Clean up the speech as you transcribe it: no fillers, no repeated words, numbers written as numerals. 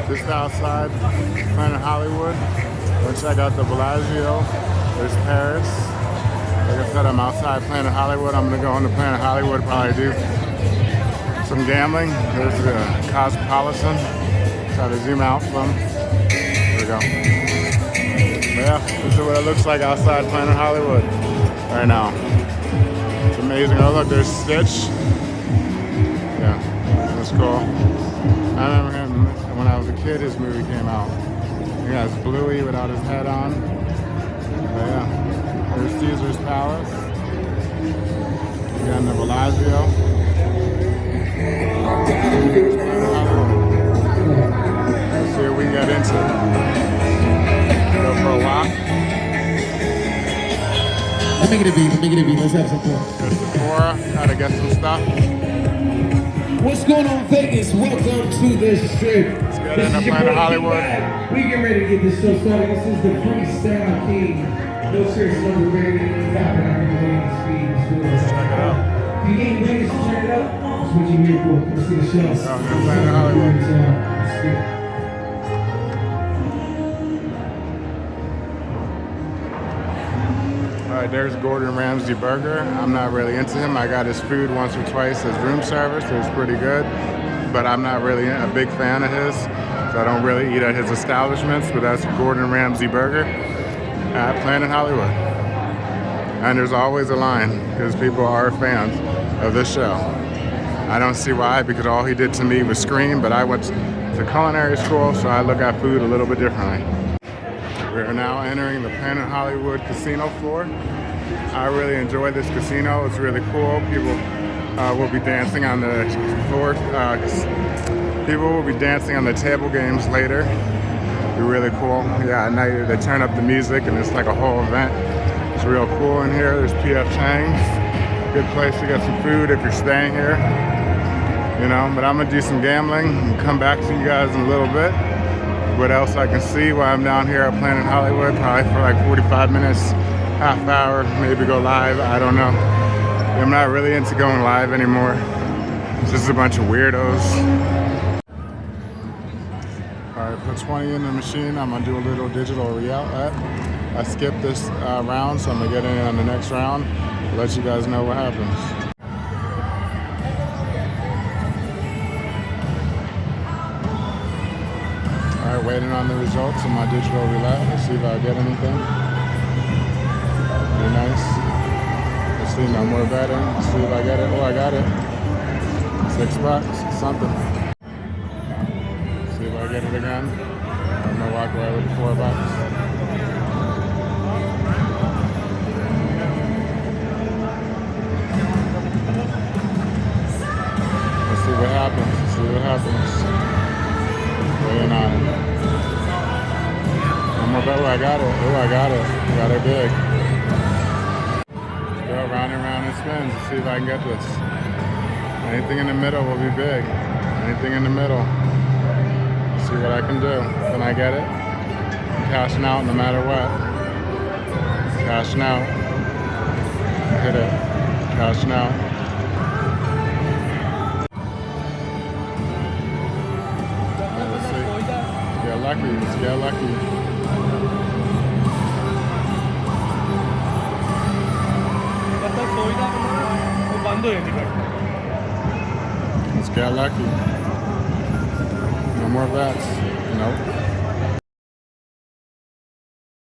Just outside Planet Hollywood. Go check out the Bellagio. There's Paris. Like I said, I'm outside Planet Hollywood. I'm gonna go into Planet Hollywood, probably do some gambling. There's the Cosmopolitan. Try to zoom out from. There we go. But yeah, this is what it looks like outside Planet Hollywood right now. It's amazing. Oh look, there's Stitch. Yeah, that's cool. I remember him when I was a kid, his movie came out. He has Bluey without his head on. But yeah, there's Caesar's Palace. Again, the Bellagio. Let's see what we can get into. Go for a walk. Let me get a beat, let's have some fun. There's Sephora, gotta get some stuff. What's going on, Vegas? Welcome to the strip. Let's get into Planet Hollywood. We get ready to get this show started. This is the Freestyle King. No serious number ready. Top and everybody speed. Let's check it out. If you ain't ready to check it out, that's what you're here for. Let's see the show. Oh, here's Planet Hollywood. Alright, there's Gordon Ramsay burger. I'm not really into him. I got his food once or twice as room service. It was pretty good, but I'm not really a big fan of his, so I don't really eat at his establishments. But that's Gordon Ramsay burger at Planet Hollywood. And there's always a line because people are fans of this show. I don't see why, because all he did to me was scream, but I went to culinary school, so I look at food a little bit differently. We are now entering the Planet Hollywood casino floor. I really enjoy this casino. It's really cool. People will be dancing on the floor. People will be dancing on the table games later. Be really cool. Yeah, at night they turn up the music and it's like a whole event. It's real cool in here. There's P.F. Chang's. Good place to get some food if you're staying here. You know, but I'm gonna do some gambling and come back to you guys in a little bit. What else I can see while I'm down here at Planet Hollywood, probably for like 45 minutes, half hour, maybe go live, I don't know. I'm not really into going live anymore. It's just a bunch of weirdos. All right, put 20 in the machine. I'm gonna do a little digital roulette. I skipped this round, so I'm gonna get in on the next round. Let you guys know what happens. Alright, waiting on the results of my digital roulette. Let's see if I get anything. Very nice. Let's see, no more betting. Let's see if I get it. Oh, I got it. $6, something. Let's see if I get it again. I'm gonna walk away with $4. Let's see what happens. Let's see what happens. Waiting on it. One more bet. Oh, I got it. Oh, I got it. Got it big. Let's go round and round and spins. Let's see if I can get this. Anything in the middle will be big. Anything in the middle. Let's see what I can do. Can I get it? I'm cashing out no matter what. Cashing out. Hit it. Cashing out. Lucky, let's get lucky. Let's get lucky. No more bets. Nope.